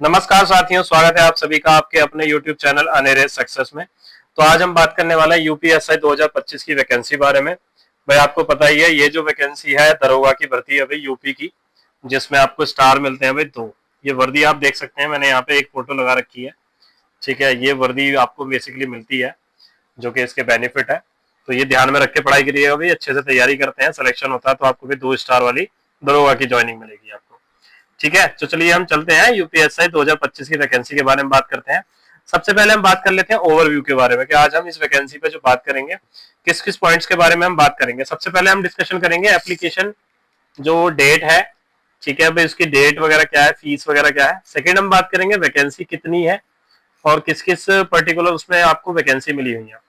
नमस्कार साथियों, स्वागत है आप सभी का आपके अपने YouTube चैनल अनेरे सक्सेस में। तो आज हम बात करने वाला है यूपीएसआई 2025 की वैकेंसी बारे में। भाई आपको पता ही है, ये जो वैकेंसी है दरोगा की भर्ती है भाई यूपी की, जिसमें आपको स्टार मिलते हैं भाई 2। ये वर्दी आप देख सकते हैं, मैंने यहाँ पे एक फोटो लगा रखी है। ठीक है, ये वर्दी आपको बेसिकली मिलती है, जो कि इसके बेनिफिट है। तो ये ध्यान में रख के पढ़ाई करिएगा भाई, अच्छे से तैयारी करते हैं, सिलेक्शन होता है तो आपको भी 2 स्टार वाली दरोगा की ज्वाइनिंग मिलेगी आपको। ठीक है, तो चलिए हम चलते हैं यूपीएसआई 2025 की वैकेंसी के बारे में बात करते हैं। सबसे पहले हम बात कर लेते हैं ओवरव्यू के बारे में कि आज हम इस वैकेंसी पे जो बात करेंगे किस किस पॉइंट्स के बारे में हम बात करेंगे। सबसे पहले हम डिस्कशन करेंगे एप्लीकेशन जो डेट है। ठीक है भाई, उसकी डेट वगैरह क्या है, फीस वगैरह क्या है। सेकेंड हम बात करेंगे वैकेंसी कितनी है और किस किस पर्टिकुलर उसमें आपको वैकेंसी मिली हुई है।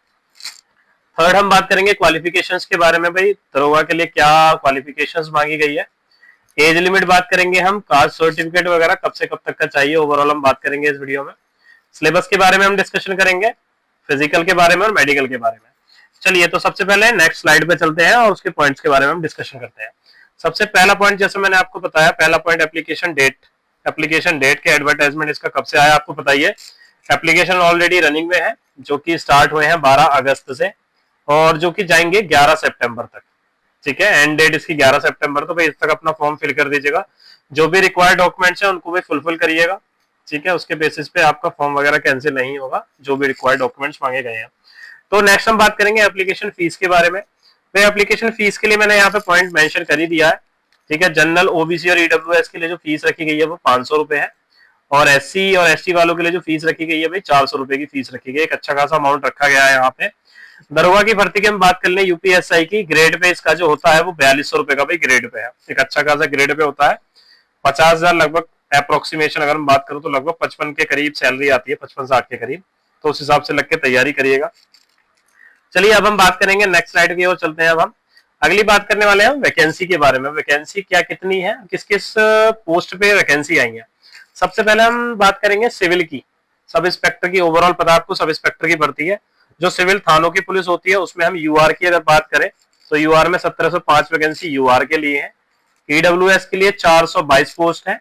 थर्ड हम बात करेंगे क्वालिफिकेशंस के बारे में, भाई दरोगा के लिए क्या क्वालिफिकेशंस मांगी गई है। एज लिमिट बात करेंगे हम, कास्ट सर्टिफिकेट वगैरह कब से कब तक का चाहिए, ओवरऑल हम बात करेंगे इस वीडियो में। सिलेबस के बारे में हम डिस्कशन करेंगे, फिजिकल के बारे में और मेडिकल के बारे में। चलिए, तो सबसे पहले नेक्स्ट स्लाइड पे चलते हैं और उसके पॉइंट्स के बारे में हम डिस्कशन करते हैं। सबसे पहला पॉइंट, जैसे मैंने आपको बताया, पहला point application date. Application date के एडवर्टाइजमेंट इसका कब से आया आपको पता ही है। एप्लीकेशन ऑलरेडी रनिंग में है, जो कि स्टार्ट हुए हैं 12 अगस्त से और जो कि जाएंगे 11 सितंबर तक। ठीक है, एंड डेट इसकी 11 सितंबर, तो भाई इस तक अपना फॉर्म फिल कर दीजिएगा। जो भी रिक्वायर्ड डॉक्यूमेंट्स हैं उनको भी फुलफिल करिएगा। ठीक है, उसके बेसिस पे आपका फॉर्म वगैरह कैंसिल नहीं होगा, जो भी रिक्वायर्ड डॉक्यूमेंट्स मांगे गए हैं। तो नेक्स्ट हम बात करेंगे एप्लीकेशन फीस के बारे में। भाई एप्लीकेशन फीस के लिए मैंने यहाँ पे पॉइंट मेंशन कर ही दिया है। ठीक है, जनरल, ओबीसी और ईडब्ल्यूएस के लिए जो फीस रखी गई है वो 500 रुपए है, और एससी और एसटी वालों के लिए जो फीस रखी गई है भाई 400 रुपए की फीस रखी गई है। एक अच्छा खासा अमाउंट रखा गया है यहाँ पे। दरोगा की भर्ती की हम बात कर लें यूपीएसआई की, ग्रेड पे इसका जो होता है वो 4200 रुपए का भाई ग्रेड पे है। एक अच्छा खासा ग्रेड पे होता है। 50,000 लगभग अप्रोक्सीमेशन अगर हम बात करूं तो लगभग 55 के करीब सैलरी आती है, 55-60 के करीब। तो उस हिसाब से लग के तैयारी करिएगा। चलिए, अब हम बात करेंगे नेक्स्ट स्लाइड की ओर चलते हैं। अब हम अगली बात करने वाले हैं वैकेंसी के बारे में। वैकेंसी क्या कितनी है, किस किस पोस्ट पे वैकेंसी आई है। सबसे पहले हम बात करेंगे सिविल की। सब इंस्पेक्टर की, ओवरऑल पता आपको सब इंस्पेक्टर की भर्ती है। जो सिविल थानों की पुलिस होती है उसमें हम यूआर की अगर बात करें तो यूआर में 1705 वैकेंसी यूआर के लिए है। ईडब्ल्यूएस के लिए 422 पोस्ट है।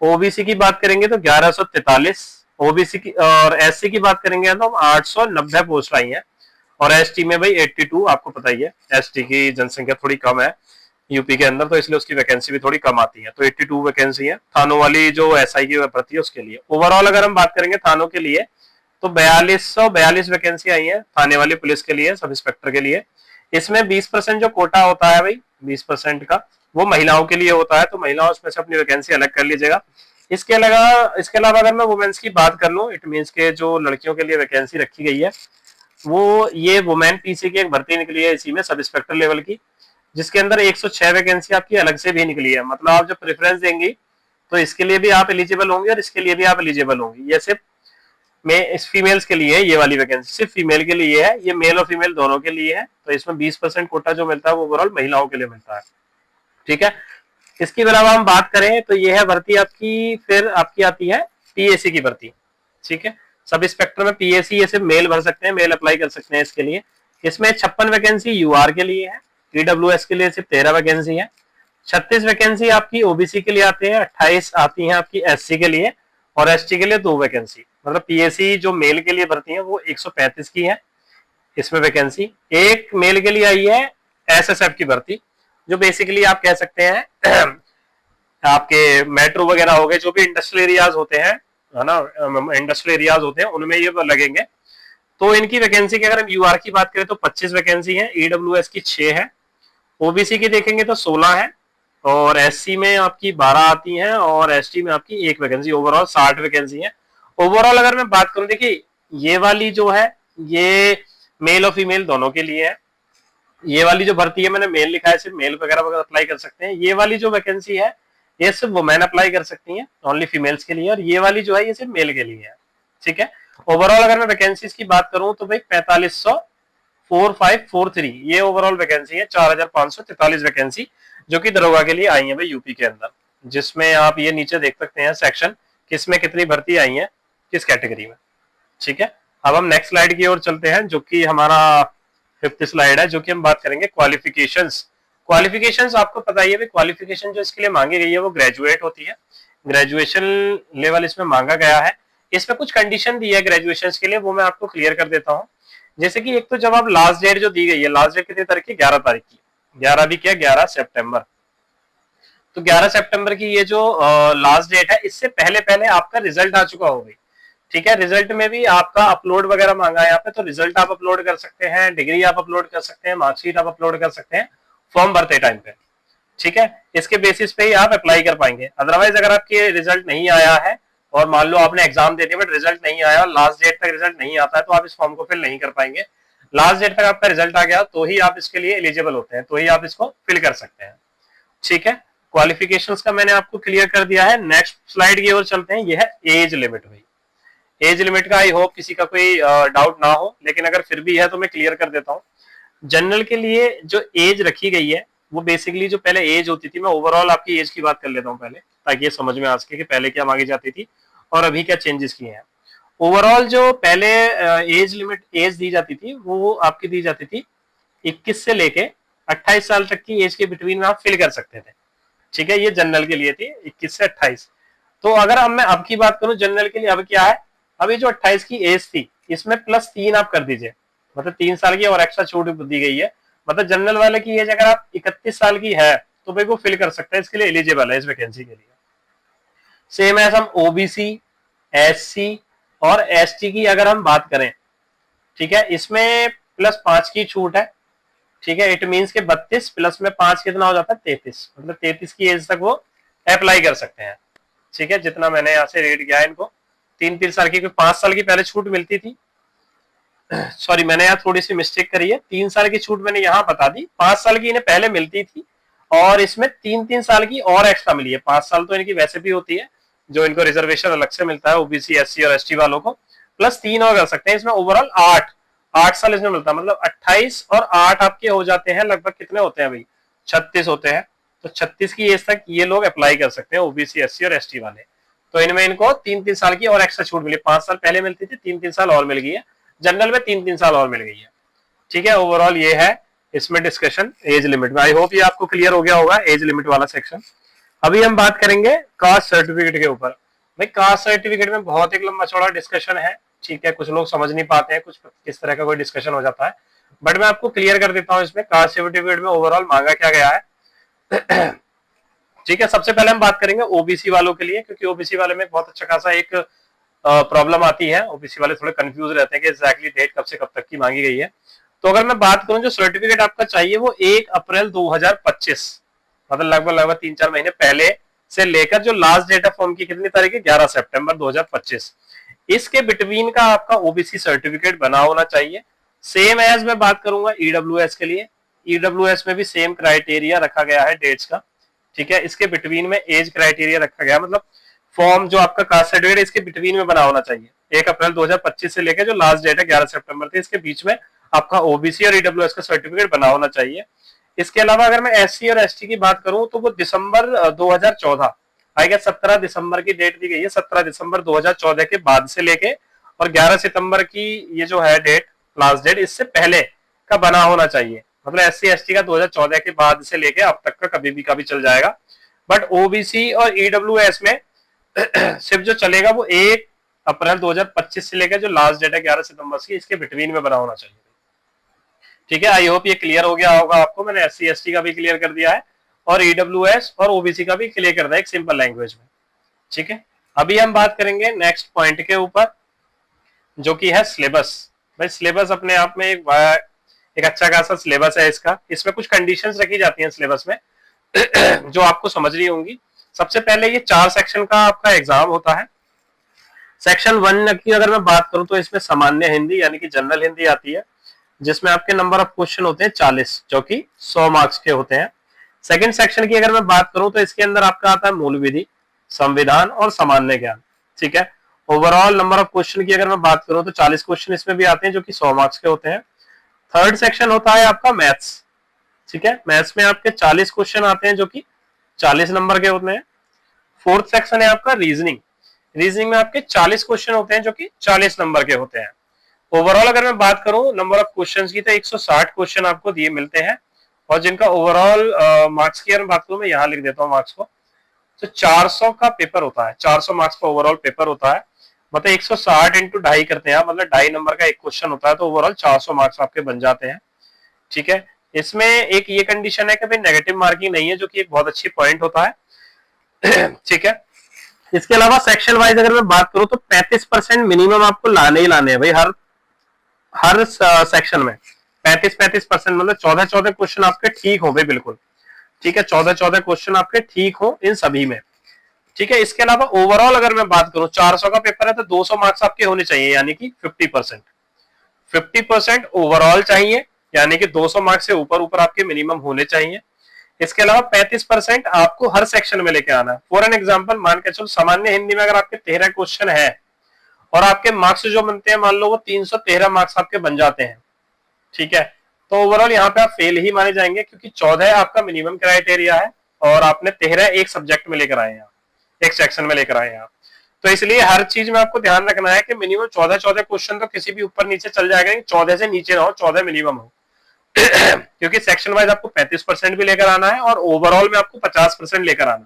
ओबीसी की बात करेंगे तो 1143, ओबीसी की और एससी की बात करेंगे तो 890 पोस्ट आई है। और एसटी में भाई 82, आपको पता ही है एसटी की जनसंख्या थोड़ी कम है यूपी के अंदर, तो इसलिए उसकी वैकेंसी भी थोड़ी कम आती है। तो 82 वैकेंसी है थानों वाली जो एसआई की भर्ती है उसके लिए। ओवरऑल अगर हम बात करेंगे थानों के लिए तो 4242 वैकेंसी आई है थाने वाली पुलिस के लिए, सब इंस्पेक्टर के लिए। इसमें 20% जो कोटा होता है भाई, 20% का वो महिलाओं के लिए होता है, तो महिलाओं उसमें से अपनी वैकेंसी अलग कर लीजिएगा। इसके अलावा अगर मैं वुमेन्स की बात कर लूं, इट मीन्स के जो लड़कियों के लिए वैकेंसी रखी गई है वो ये वुमेन पीसी की एक भर्ती निकली है इसी में, सब इंस्पेक्टर लेवल की, जिसके अंदर 106 वैकेंसी आपकी अलग से भी निकली है। मतलब आप जब प्रेफरेंस देंगी तो इसके लिए भी आप एलिजिबल होंगे और इसके लिए भी आप एलिजिबल होंगी। ये सिर्फ में इस फीमेल्स के लिए है, ये वाली वैकेंसी सिर्फ फीमेल के लिए है, ये मेल और फीमेल दोनों के लिए है। तो इसमें 20% कोटा जो मिलता है वो ओवरऑल महिलाओं के लिए मिलता है। ठीक है, इसके अलावा हम बात करें तो ये है भर्ती आपकी, फिर आपकी आती है पीएसी की भर्ती। ठीक है, सब इंस्पेक्टर में पीएसी ये सिर्फ मेल भर सकते हैं, मेल अप्लाई कर सकते हैं इसके लिए। इसमें 56 वैकेंसी यूआर के लिए है, ईडब्ल्यूएस के लिए सिर्फ 13 वैकेंसी है। 36 वैकेंसी आपकी ओबीसी के लिए आते हैं, 28 आती हैं आपकी एससी के लिए, और एसटी के लिए 2 वैकेंसी। मतलब पीएसी जो मेल के लिए भर्ती है वो 135 की है इसमें वैकेंसी। एक मेल के लिए आई है एसएसएफ की भर्ती, जो बेसिकली आप कह सकते हैं आपके मेट्रो वगैरह हो गए, जो भी इंडस्ट्रियल एरियाज होते हैं, है ना, इंडस्ट्रियल एरियाज होते हैं उनमें ये लगेंगे। तो इनकी वैकेंसी की अगर हम यूआर की बात करें तो 25 वैकेंसी है, ईडब्ल्यूएस की 6 है, ओबीसी की देखेंगे तो 16 है, और एससी में आपकी 12 आती हैं, और एसटी में आपकी 1 वैकेंसी। ओवरऑल 60 वैकेंसी है। ओवरऑल अगर मैं बात करूं, देखिए ये वाली जो है ये मेल और फीमेल दोनों के लिए है। ये वाली जो भर्ती है मैंने मेल लिखा है, सिर्फ मेल वगैरह वगैरह अप्लाई कर सकते हैं। ये वाली जो वैकेंसी है ये सिर्फ वुमेन अप्लाई कर सकती हैं, ओनली फीमेल्स के लिए, और ये वाली जो है ये सिर्फ मेल के लिए है। ठीक है, ओवरऑल अगर मैं वैकेंसीज की बात करूं तो भाई 4543 ये ओवरऑल वैकेंसी है, 4543 वैकेंसी जो कि दरोगा के लिए आई है भाई यूपी के अंदर। जिसमें आप ये नीचे देख सकते हैं सेक्शन, किसमें कितनी भर्ती आई है, किस कैटेगरी में। ठीक है, अब हम नेक्स्ट स्लाइड की ओर चलते हैं, जो कि हमारा 5th स्लाइड है, जो कि हम बात करेंगे क्वालिफिकेशंस। क्वालिफिकेशंस आपको पता ही है, क्वालिफिकेशन जो इसके लिए मांगी गई है वो ग्रेजुएट होती है। ग्रेजुएशन लेवल इसमें मांगा गया है। इसमें कुछ कंडीशन दी है ग्रेजुएशन के लिए, वो मैं आपको क्लियर कर देता हूँ। जैसे कि एक तो जब आप लास्ट डेट जो दी गई है, लास्ट डेट कितनी तारीख की, 11 तारीख की, 11 भी क्या 11 सितंबर, तो 11 सितंबर की ये जो लास्ट डेट है, इससे पहले पहले आपका रिजल्ट आ चुका होगा। ठीक है, रिजल्ट में भी आपका अपलोड वगैरह मांगा है यहाँ पे, तो रिजल्ट आप अपलोड कर सकते हैं, डिग्री आप अपलोड कर सकते हैं, मार्कशीट आप अपलोड कर सकते हैं फॉर्म भरते टाइम पे। ठीक है, इसके बेसिस पे ही आप अप्लाई कर पाएंगे। अदरवाइज अगर आपके रिजल्ट नहीं आया है और मान लो आपने एग्जाम दे दिया बट रिजल्ट नहीं आया और लास्ट डेट तक रिजल्ट नहीं आता है, तो आप इस फॉर्म को फिल नहीं कर पाएंगे। लास्ट डेट तक आपका रिजल्ट आ गया तो ही आप इसके लिए एलिजिबल होते हैं, तो ही आप इसको फिल कर सकते हैं। ठीक है, क्वालिफिकेशंस का मैंने आपको क्लियर कर दिया है। नेक्स्ट स्लाइड की ओर चलते हैं, यह है एज लिमिट। भाई एज लिमिट का आई होप किसी का कोई डाउट ना हो, लेकिन अगर फिर भी है तो मैं क्लियर कर देता हूँ। जनरल के लिए जो एज रखी गई है वो बेसिकली जो पहले एज होती थी, मैं ओवरऑल आपकी एज की बात कर लेता हूँ पहले, ताकि ये समझ में आ सके कि पहले क्या मांगी जाती थी और अभी क्या चेंजेस किए हैं। ओवरऑल जो पहले एज लिमिट एज दी जाती थी वो आपकी दी जाती थी 21 से लेके 28 साल तक की एज के बिटवीन में आप फिल कर सकते थे। ठीक है, ये जनरल के लिए थी 21 से 28। तो अगर अब मैं अब की बात करूं जनरल के लिए, अब क्या है, अभी जो 28 की एज थी इसमें +3 आप कर दीजिए, मतलब 3 साल की और एक्स्ट्रा छूट दी गई है। मतलब जनरल वाले की एज अगर आप 31 साल की है तो भाई वो फिल कर सकता है, इसके लिए एलिजिबल है इस वैकेंसी के लिए। सेम है, हम ओबीसी, एससी और एसटी की अगर हम बात करें, ठीक है, इसमें +5 की छूट है। ठीक है, इट मीन्स के 32 प्लस में 5 कितना हो जाता है 33, मतलब 33 की एज तक वो अप्लाई कर सकते हैं। ठीक है, जितना मैंने यहाँ से रेट किया है इनको 3 साल की, 5 साल की पहले छूट मिलती थी, सॉरी मैंने यहाँ थोड़ी सी मिस्टेक करी है, 3 साल की छूट मैंने यहाँ बता दी, 5 साल की इन्हें पहले मिलती थी और इसमें 3 साल की और एक्स्ट्रा मिली है। 5 साल तो इनकी वैसे भी होती है, जो इनको रिजर्वेशन अलग से मिलता है ओबीसी, एससी और एसटी वालों को, +3 और कर सकते हैं। इसमें ओवरऑल 8 साल इसमें मिलता है, मतलब 28 और 8 आपके हो जाते हैं लगभग, कितने होते हैं भाई 36 होते हैं। तो 36 की एज तक ये लोग अप्लाई कर सकते हैं, ओबीसी, एससी और एसटी वाले। तो इनमें इनको 3 साल की और एक्स्ट्रा छूट मिली, 5 साल पहले मिलती थी, 3 साल और मिल गई है। जनरल में 3 साल और मिल गई है। ठीक है, ओवरऑल ये है इसमें डिस्कशन एज लिमिट में। आई होप ये आपको क्लियर हो गया होगा एज लिमिट वाला सेक्शन। अभी हम बात करेंगे कास्ट सर्टिफिकेट के ऊपर। भाई कास्ट सर्टिफिकेट में बहुत एक लंबा चौड़ा डिस्कशन है। ठीक है, कुछ लोग समझ नहीं पाते हैं, कुछ किस तरह का कोई डिस्कशन हो जाता है, बट मैं आपको क्लियर कर देता हूँ इसमें कास्ट सर्टिफिकेट में ओवरऑल मांगा क्या गया है। ठीक है, सबसे पहले हम बात करेंगे ओबीसी वालों के लिए, क्योंकि ओबीसी वाले में बहुत अच्छा खासा एक प्रॉब्लम आती है। ओबीसी वाले थोड़े कंफ्यूज रहते हैं कि एग्जैक्टली डेट कब से कब तक की मांगी गई है। तो अगर मैं बात करूं जो सर्टिफिकेट आपका चाहिए वो 1 अप्रैल 2025, मतलब लगभग 3-4 महीने पहले से लेकर जो लास्ट डेट है फॉर्म की कितनी तारीख है 11 सितंबर 2025, इसके बिटवीन का आपका ओबीसी सर्टिफिकेट बना होना चाहिए। सेम एज मैं बात करूंगा ईडब्ल्यूएस के लिए, ईडब्ल्यूएस में भी सेम क्राइटेरिया रखा गया है डेट्स का। ठीक है, इसके बिटवीन में एज क्राइटेरिया रखा गया, मतलब फॉर्म जो आपका कास्ट सर्टिफिकेट इसके बिटवीन में बना होना चाहिए। 1 अप्रैल 2025 से लेकर जो लास्ट डेट है 11 सितंबर थी, इसके बीच में आपका ओबीसी और ईडब्ल्यूएस का सर्टिफिकेट बना होना चाहिए। इसके अलावा अगर मैं एससी और एसटी की बात करूं तो वो दिसंबर 2014 आई गेस 17 दिसंबर की डेट दी गई है, 17 दिसंबर 2014 के बाद से लेके और 11 सितंबर की ये जो है डेट लास्ट डेट, इससे पहले का बना होना चाहिए। मतलब एससी एसटी का 2014 के बाद से लेके अब तक का कभी भी चल जाएगा, बट ओबीसी और ईडब्ल्यूएस में सिर्फ जो चलेगा वो 1 अप्रैल 2025 से लेकर जो लास्ट डेट है 11 सितंबर की, इसके बिटवीन में बना होना चाहिए। ठीक है, आई होप ये क्लियर हो गया होगा आपको। मैंने एससी एसटी का भी क्लियर कर दिया है और ईडब्ल्यूएस और ओबीसी का भी क्लियर कर दिया एक सिंपल लैंग्वेज में। ठीक है, अभी हम बात करेंगे नेक्स्ट पॉइंट के ऊपर, जो कि है सिलेबस। भाई सिलेबस अपने आप में एक अच्छा खासा सिलेबस है इसका। इसमें कुछ कंडीशंस रखी जाती हैं सिलेबस में जो आपको समझनी होंगी। सबसे पहले ये 4 सेक्शन का आपका एग्जाम होता है। सेक्शन 1 की अगर मैं बात करूं तो इसमें सामान्य हिंदी यानी कि जनरल हिंदी आती है, जिसमें आपके नंबर ऑफ क्वेश्चन होते हैं 40, जो कि 100 मार्क्स के होते हैं। सेकंड सेक्शन की अगर मैं बात करूं तो इसके अंदर आपका आता है मूल विधि, संविधान और सामान्य ज्ञान। ठीक है, ओवरऑल नंबर ऑफ क्वेश्चन की अगर मैं बात करूं तो 40 क्वेश्चन इसमें भी आते हैं, जो कि 100 मार्क्स के होते हैं। थर्ड सेक्शन होता है आपका मैथ्स। ठीक है, मैथ्स में आपके 40 क्वेश्चन आते हैं, जो कि 40 नंबर के होते हैं। फोर्थ सेक्शन है आपका रीजनिंग। रीजनिंग में आपके 40 क्वेश्चन होते हैं, जो कि 40 नंबर के होते हैं। ओवरऑल अगर मैं बात करूं नंबर ऑफ क्वेश्चंस की तो 160 क्वेश्चन आपको दिए मिलते हैं, और जिनका ओवरऑल मार्क्स की अगर बात करूं, मैं यहाँ लिख देता हूँ मार्क्स को। तो 400 का पेपर होता है, 400 मार्क्स का ओवरऑल पेपर होता है। मतलब 160 इंटू 2.5 करते हैं, मतलब 2.5 नंबर का एक क्वेश्चन होता है, तो ओवरऑल 400 मार्क्स आपके बन जाते हैं। ठीक है, इसमें एक ये कंडीशन है कि भाई नेगेटिव मार्किंग नहीं है, जो कि एक बहुत अच्छी पॉइंट होता है। ठीक है, इसके अलावा सेक्शन वाइज अगर मैं बात करूं तो 35% मिनिमम आपको लाने ही लाने हैं भाई, हर हर सेक्शन में 35% मतलब 14 क्वेश्चन आपके ठीक हो भाई, बिल्कुल ठीक है, 14 क्वेश्चन आपके ठीक हो इन सभी में। ठीक है, इसके अलावा ओवरऑल अगर मैं बात करूं 400 का पेपर है तो 200 मार्क्स आपके होने चाहिए, यानी कि 50% ओवरऑल चाहिए, यानी कि 200 मार्क्स से ऊपर ऊपर आपके मिनिमम होने चाहिए। इसके अलावा 35% आपको हर सेक्शन में लेके आना है। फॉर एन एग्जाम्पल मान के चलो, सामान्य हिंदी में अगर आपके 13 क्वेश्चन है और आपके मार्क्स जो बनते हैं मान लो वो 313 मार्क्स आपके बन जाते हैं, ठीक है, तो ओवरऑल यहाँ पे आप फेल ही माने जाएंगे, क्योंकि 14 आपका मिनिमम क्राइटेरिया है और आपने 13 एक सब्जेक्ट में लेकर आए हैं, एक सेक्शन में लेकर आए हैं आप। तो इसलिए हर चीज में आपको ध्यान रखना है कि मिनिमम 14 क्वेश्चन तो किसी भी ऊपर नीचे चल जाएगा, 14 से नीचे ना हो, 14 मिनिमम हो। क्योंकि सेक्शन वाइज आपको 35% भी लेकर आना है और ओवरऑल में आपको 50% लेकर आना।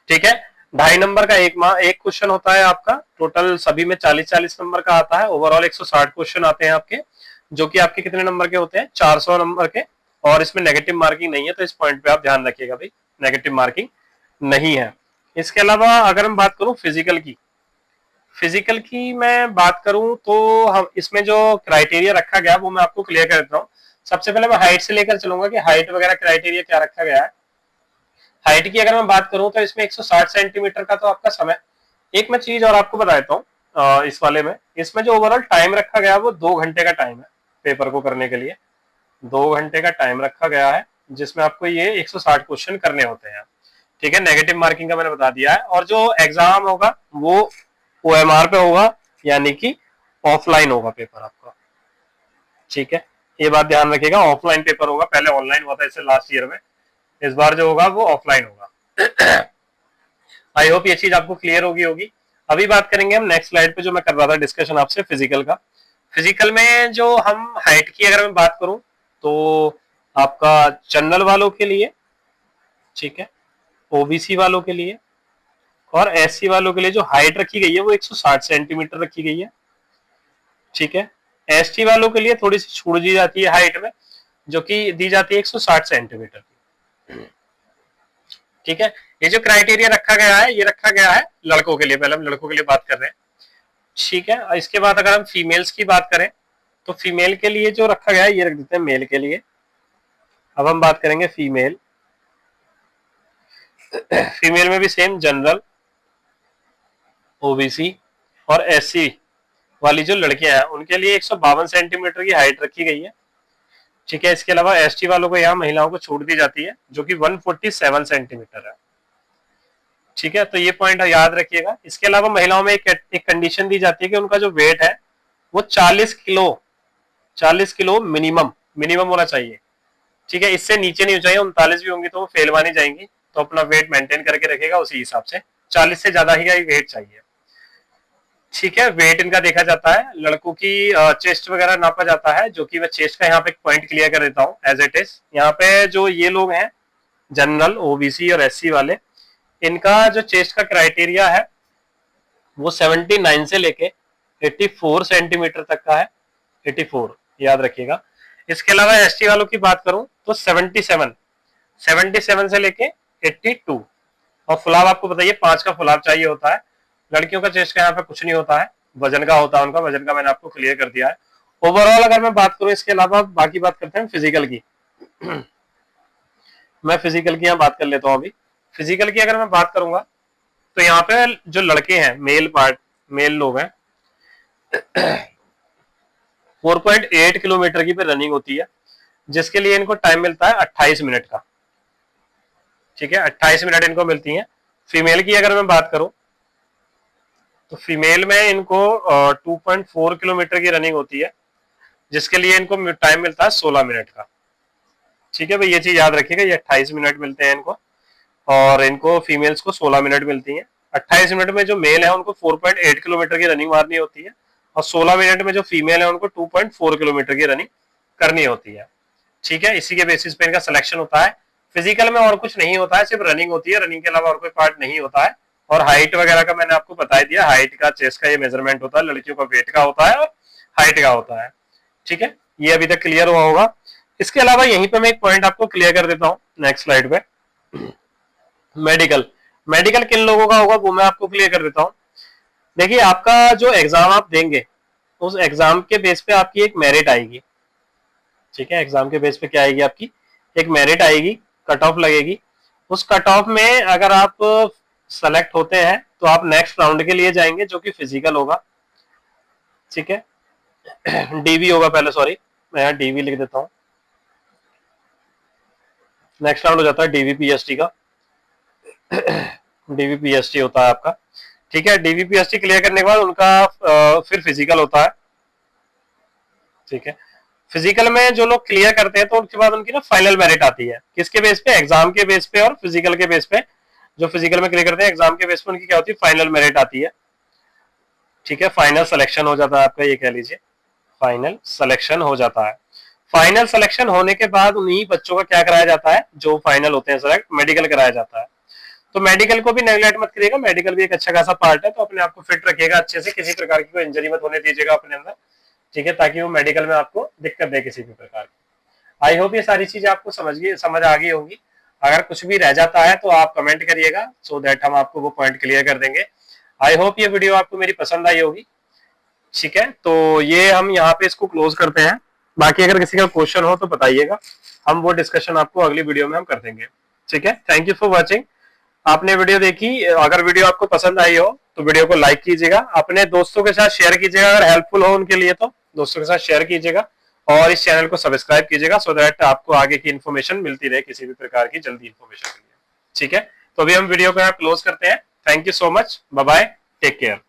ठीक है, 2.5 नंबर का एक क्वेश्चन होता है आपका, टोटल सभी में 40-40 नंबर का आता है, ओवरऑल 160 क्वेश्चन आते हैं आपके, जो कि आपके कितने नंबर के होते हैं, 400 नंबर के, और इसमें नेगेटिव मार्किंग नहीं है, तो इस पॉइंट पे आप ध्यान रखिएगा भाई, नेगेटिव मार्किंग नहीं है। इसके अलावा अगर हम बात करूं फिजिकल की मैं बात करूं तो हम इसमें जो क्राइटेरिया रखा गया वो मैं आपको क्लियर कर देता हूं। सबसे पहले मैं हाइट से लेकर चलूंगा कि हाइट वगैरह क्राइटेरिया क्या रखा गया है। हाइट की अगर मैं बात करूं तो इसमें 160 सेंटीमीटर का तो आपका समय। एक मैं चीज और आपको बता देता हूँ इस वाले में, इसमें जो ओवरऑल टाइम रखा गया वो 2 घंटे का टाइम है पेपर को करने के लिए, 2 घंटे का टाइम रखा गया है, जिसमें आपको ये 160 क्वेश्चन करने होते हैं। ठीक है, नेगेटिव मार्किंग का मैंने बता दिया है। और जो एग्जाम होगा वो OMR पे होगा, यानी कि ऑफलाइन होगा पेपर आपका। ठीक है, ये बात ध्यान रखिएगा, ऑफलाइन पेपर होगा, पहले ऑनलाइन हुआ था इससे लास्ट ईयर में, इस बार जो होगा वो ऑफलाइन होगा। आई होप ये चीज आपको क्लियर होगी। अभी बात करेंगे हम नेक्स्ट स्लाइड पे, जो मैं कर रहा था डिस्कशन आपसे फिजिकल का। फिजिकल में जो हम हाइट की अगर मैं बात करूं तो आपका जनरल वालों के लिए, ठीक है, OBC वालों के लिए और SC वालों के लिए जो हाइट रखी गई है वो 160 सेंटीमीटर रखी गई है। ठीक है, ST वालों के लिए थोड़ी सी छूट दी जाती है हाइट में, जो कि दी जाती है 160 सेंटीमीटर की। ठीक है, ये जो क्राइटेरिया रखा गया है ये रखा गया है लड़कों के लिए, पहले हम लड़कों के लिए बात कर रहे हैं। ठीक है, इसके बाद अगर हम फीमेल्स की बात करें तो फीमेल के लिए जो रखा गया है ये रख देते हैं मेल के लिए। अब हम बात करेंगे फीमेल। फीमेल में भी सेम जनरल, OBC और SC वाली जो लड़कियां हैं उनके लिए 152 सेंटीमीटर की हाइट रखी गई है। ठीक है, इसके अलावा ST वालों को यहाँ महिलाओं को छूट दी जाती है, जो कि 147 सेंटीमीटर है। ठीक है, तो ये पॉइंट याद रखिएगा। इसके अलावा महिलाओं में एक कंडीशन दी जाती है कि उनका जो वेट है वो 40 किलो मिनिमम होना चाहिए। ठीक है, इससे नीचे नहीं हो चाहिए, 39 भी होंगी तो वो फेल मानी जाएंगी, तो अपना वेट मेंटेन करके रखेगा उसी हिसाब से, 40 से ज्यादा ही वेट चाहिए। ठीक है, वेट इनका देखा जाता है। लड़कों की चेस्ट वगैरह नापा जाता है, जो कि मैं चेस्ट का यहाँ पे एक पॉइंट क्लियर कर देता हूँ एज इट इज। यहाँ पे जो ये लोग हैं जनरल, OBC और SC वाले, इनका जो चेस्ट का क्राइटेरिया है वो 79 से लेके 84 सेंटीमीटर तक का है, 84 याद रखिएगा। इसके अलावा ST वालों की बात करूं तो 77 से लेके 82, और फुलाव आपको बताइए 5 का फुलाव चाहिए होता है। लड़कियों का चेस्ट का यहाँ पे कुछ नहीं होता है, वजन का होता है उनका, वजन का मैंने आपको क्लियर कर दिया है। ओवरऑल अगर मैं बात करूं, इसके अलावा बाकी बात करते हैं फिजिकल की। मैं फिजिकल की यहाँ बात कर लेता हूँ अभी। फिजिकल की अगर मैं बात करूंगा तो यहाँ पे जो लड़के हैं, मेल लोग हैं, 4.8 किलोमीटर की पे रनिंग होती है, जिसके लिए इनको टाइम मिलता है 28 मिनट का। ठीक है, 28 मिनट इनको मिलती है। फीमेल की अगर मैं बात करूं तो फीमेल में इनको 2.4 किलोमीटर की रनिंग होती है, जिसके लिए इनको टाइम मिलता है 16 मिनट का। ठीक है भाई, ये चीज याद रखिएगा, ये 28 मिनट मिलते हैं इनको, और इनको फीमेल्स को 16 मिनट मिलती है। 28 मिनट में जो मेल है उनको 4.8 किलोमीटर की रनिंग मारनी होती है, और 16 मिनट में जो फीमेल है उनको 2.4 किलोमीटर की रनिंग करनी होती है। ठीक है, इसी के बेसिस पे इनका सिलेक्शन होता है। फिजिकल में और कुछ नहीं होता है, सिर्फ रनिंग होती है, रनिंग के अलावा और कोई पार्ट नहीं होता है। और हाइट वगैरह का मैंने आपको बता दिया, हाइट का चेस्ट का ये मेजरमेंट होता है, लड़कियों का वेट का होता है और हाइट का होता है। ठीक है, ये अभी तक क्लियर हुआ होगा। इसके अलावा यहीं पे मैं एक पॉइंट आपको क्लियर कर देता हूँ नेक्स्ट स्लाइड पे। मेडिकल, मेडिकल किन लोगों का होगा वो मैं आपको क्लियर कर देता हूँ। देखिए, आपका जो एग्जाम आप देंगे उस एग्जाम के बेस पे आपकी एक मेरिट आएगी। ठीक है, एग्जाम के बेस पे क्या आएगी, आपकी एक मेरिट आएगी, कट ऑफ लगेगी। उस कट ऑफ में अगर आप सेलेक्ट होते हैं तो आप नेक्स्ट राउंड के लिए जाएंगे जो कि फिजिकल होगा। ठीक है, डीवी होगा पहले, सॉरी मैं यहाँ डीवी लिख देता हूँ। नेक्स्ट राउंड हो जाता है डीवीपीएसटी का, डीवीपीएसटी होता है आपका। ठीक है, डीवीपीएसटी क्लियर करने के बाद उनका फिर फिजिकल होता है। ठीक है, फिजिकल में जो लोग क्लियर करते हैं तो उसके बाद उनकी ना फाइनल मेरिट आती है, किसके बेस पे, एग्जाम के बेस पे और फिजिकल के बेस पे। जो फिजिकल में क्लियर करते हैं एग्जाम के बेस पे उनकी क्या होती है, फाइनल मेरिट आती है। ठीक है, फाइनल सिलेक्शन हो जाता है आपका, ये कह लीजिए फाइनल सिलेक्शन हो जाता है। फाइनल सिलेक्शन होने के बाद उन्हीं बच्चों का क्या कराया जाता है, जो फाइनल होते हैं सेलेक्ट, मेडिकल कराया जाता है। तो मेडिकल को भी नेग्लेक्ट मत करिएगा, मेडिकल भी एक अच्छा खासा पार्ट है, तो अपने आप को फिट रखिएगा अच्छे से, किसी प्रकार की कोई इंजरी मत होने दीजिएगा अपने अंदर। ठीक है, ताकि वो मेडिकल में आपको दिक्कत दे किसी भी प्रकार की। आई होप ये सारी चीजें आपको समझ आ गई होंगी। अगर कुछ भी रह जाता है तो आप कमेंट करिएगा, सो दैट हम आपको वो पॉइंट क्लियर कर देंगे। आई होप ये वीडियो आपको मेरी पसंद आई होगी। ठीक है, तो ये हम यहाँ पे इसको क्लोज करते हैं। बाकी अगर किसी का क्वेश्चन हो तो बताइएगा, हम वो डिस्कशन आपको अगली वीडियो में हम कर देंगे। ठीक है, थैंक यू फॉर वॉचिंग। आपने वीडियो देखी, अगर वीडियो आपको पसंद आई हो तो वीडियो को लाइक कीजिएगा, अपने दोस्तों के साथ शेयर कीजिएगा, अगर हेल्पफुल हो उनके लिए तो दोस्तों के साथ शेयर कीजिएगा, और इस चैनल को सब्सक्राइब कीजिएगा, सो दैट आपको आगे की इन्फॉर्मेशन मिलती रहे, किसी भी प्रकार की जल्दी इन्फॉर्मेशन के लिए। ठीक है, तो अभी हम वीडियो को यहाँ क्लोज करते हैं। Thank you so much, bye bye, take care.